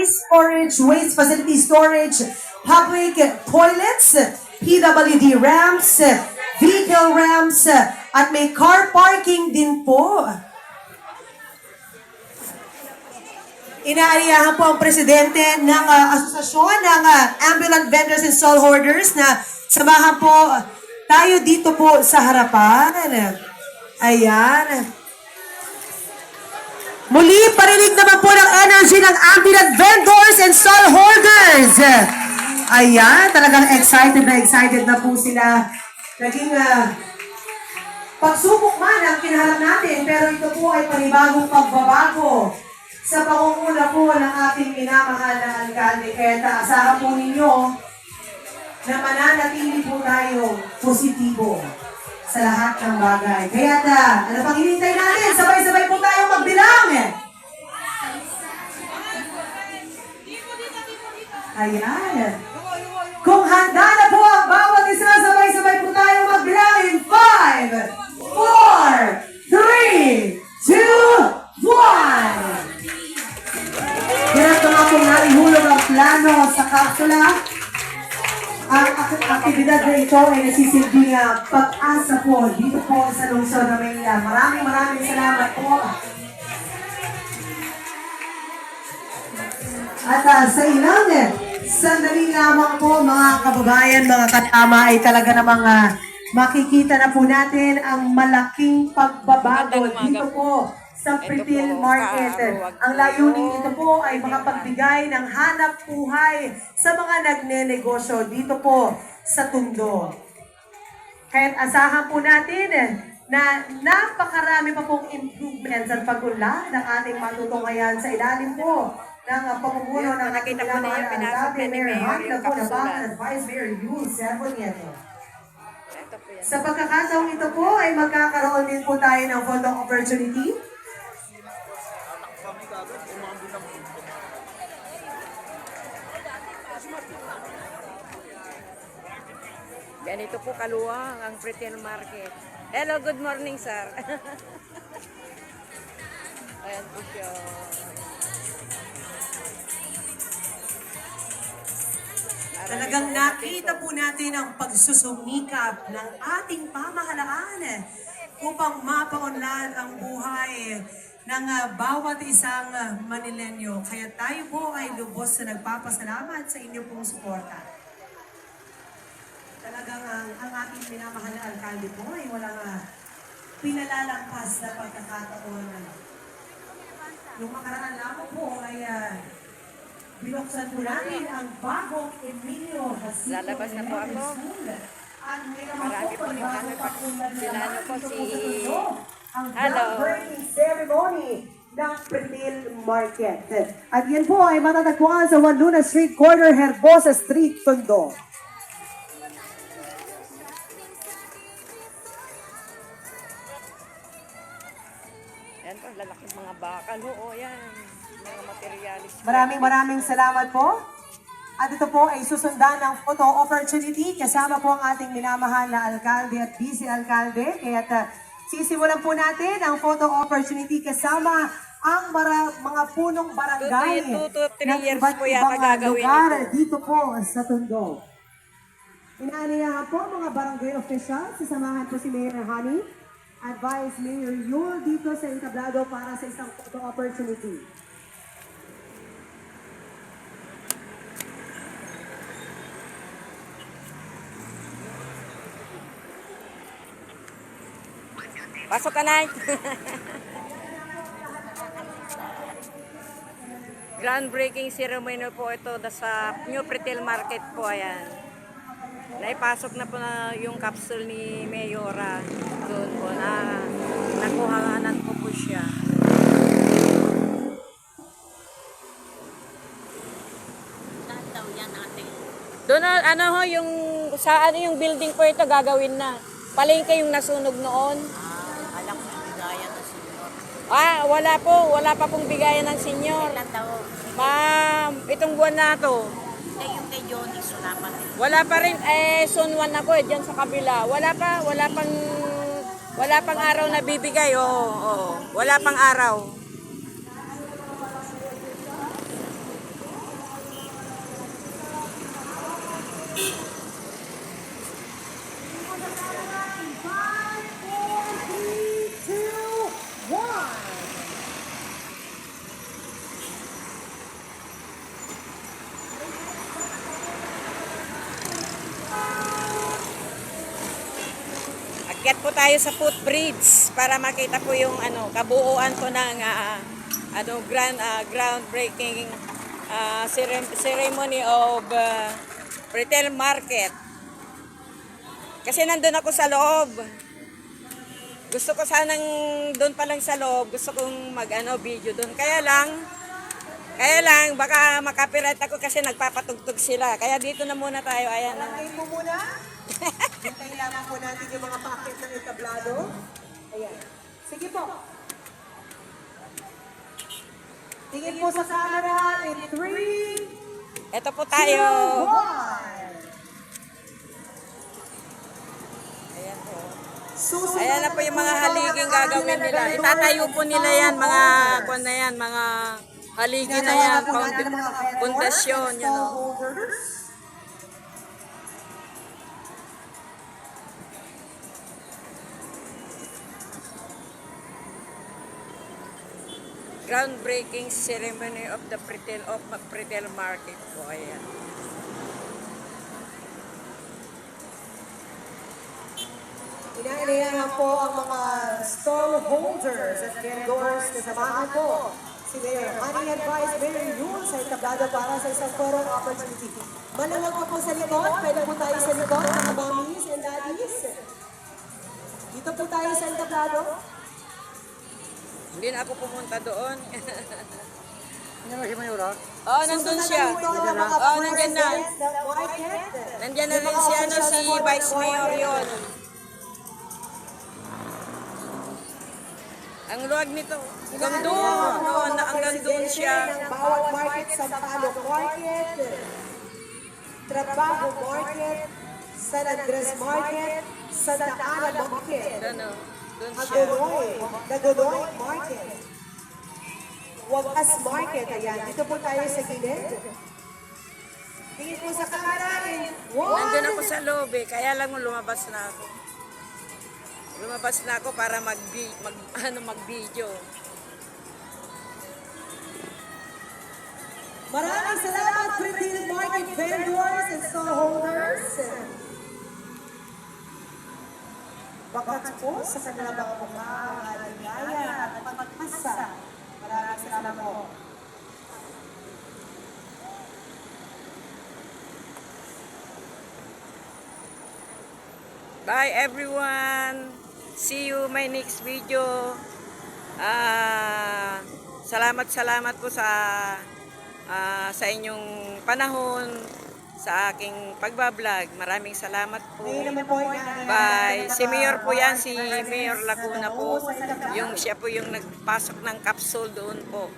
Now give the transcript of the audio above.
storage, waste facility storage, public toilets, PWD ramps, vehicle ramps, at may car parking din po. Inaaliyahan po ang presidente ng asosasyon ng ambulant vendors and stallholders na samahan po tayo dito po sa harapan. Ayan. Muli, parinig naman po ng energy ng ambulant vendors and stallholders. Ayan, talagang excited na po sila. Naging pagsubok man ang kinaharap natin, pero ito po ay panibagong pagbabago sa pangunguna po ng ating minamahal na alkalde. Kaya asahan po ninyo na mananatili po tayo positibo sa lahat ng bagay. Kaya ano pang hinihintay natin? Sabay-sabay po tayo magbilang. Ayan. Kung handa na po ang bawat isa, sabay-sabay po tayo magbilang in 5, 4, 3, 2, 1. Hirap na nga pong narihulog ang plano sa kapsula. Ang aktibidad na ito ay nasisilbing pag-asa po dito po sa lungsod ng Maynila. Maraming salamat po. At sa ilang sandali lamang po mga kababayan, mga katama ay talaga namang makikita na po natin ang malaking pagbabago dito po sa Pretil Market. Ang layunin ito po ay makapagbigay ng hanap buhay sa mga nagnenegosyo dito po sa Tondo. Kaya't asahan po natin na napakarami pa pong improvements at pag-unlad ng ating matutunghayan sa ilalim po ng pamumuno ng ating pinamahal na alkalde, Mayor Hanny Lagunabangan at Vice Mayor Yul Servonieto. Sa pagkakataong ito po ay magkakaroon din po tayo ng photo opportunity. Ganito po kaluwang ang Pretil Market. Hello, good morning, sir. Ayan po siya. Talagang nakita po natin ang pagsusumikap ng ating pamahalaan upang mapaunlad ang buhay ng bawat isang Manilenyo. Kaya tayo po ay lubos na nagpapasalamat sa inyo pong suporta. Talagang ang ating minamahal na alkalde po ay walang pinalalampas na pagkakataon. Yung makaraan lamang po ay binuksan po natin ang bagong Emilio Jacinto Lalabas na po ako. At may naman Marami po po yung bagong pakunlad na sinano po dito si... po sa Tondo, ang Hello. groundbreaking ceremony ng Pretil Market. At yan po ay matatagpuan sa Juan Luna Street, corner Herbosa Street, Tondo. Yan po, lalaking mga bakal. Oo, yan. Mga materialis. Maraming salamat po. At ito po ay susundan ng photo opportunity kasama po ang ating minamahal na alkalde at vice alkalde. Kaya sisimulan po natin ang photo opportunity kasama ang mga punong barangay 2 to 3 ng years iba't po yata ibang gagawin lugar ito. dito po sa Tondo. Inaaniyahan po mga barangay officials, sasamahan po si Mayor Hanny at Vice Mayor Yul dito sa entablado para sa isang photo opportunity. Pasok ka na. Groundbreaking ceremony po ito sa New Pretil Market po. Ayan. Naipasok na po na yung capsule ni Mayora. Doon po na nakuhanan po siya. Doon ano ho yung sa ano yung building po ito gagawin na. Palengke yung nasunog noon. Alam ko bigayan ng senyor. Wala po. Wala pa pong bigayan ng senyor. Ilan daw? Ma'am, itong buwan na to. Hindi yung kay Johnny, sulapan eh. Wala pa rin. Soon 1 na po dyan sa kabila. Wala pang araw na bibigay. Oo. Wala pang araw. po tayo sa footbridge para makita po yung kabuuan po ng groundbreaking ceremony of retail market. Kasi nandun ako sa loob. Gusto ko sanang doon pa lang sa loob, gusto kong video doon. Kaya lang baka makapiright ako kasi nagpapatugtog sila. Kaya dito na muna tayo. Ayan na. Hintayin mo muna. Hintayin lamang po natin yung mga packet ng entablado. Ayan. Sige po. Tingin po sa camera in 3, Ito po tayo. 1. Ayan na po yung mga haliging gagawin nila. Itatayo po nila yan, mga haligi na yan, pundasyon, yun o. Groundbreaking ceremony of the retail market po, ayan. Inaalihan po ang mga stall holders at vendors na samahan po si Mayor Honey Advice Mayor Yul sa entablado para sa isang forum opportunity. Malamang po sa likod, pwede po tayo sa likod, mga mommies and daddies. Dito po tayo sa entablado. Hindi na ako pumunta doon. Ano si Mayura? Oh, nandun siya. Oh, nandyan na. Nandyan na rin si Vice Mayor yun. Ang luwag nito. Hanggang doon. Hanggang doon siya. Ng bawat market sa Palok Market, Trabaho Market, San Andres Market, Santa Ana Market, Doon, doon siya. Dagonoy Market, Wagas Market. Ayan, dito po tayo sa gilid. Tingin po sa camera in 1. Nandun ako sa loob eh. Kaya lang lumabas na ako. Lumabas na ako para mag-video. Maraming salamat, retail market vendors and stallholders. Bakat po sa kanilang mga mukha, aligaya at pagpasa. Maraming salamat po. Bye everyone! See you my next video. Salamat po sa inyong panahon sa aking pagbablog. Maraming salamat po. Bye. Si Mayor po yan, si Mayor Laguna po. Siya po yung nagpasok ng capsule doon po.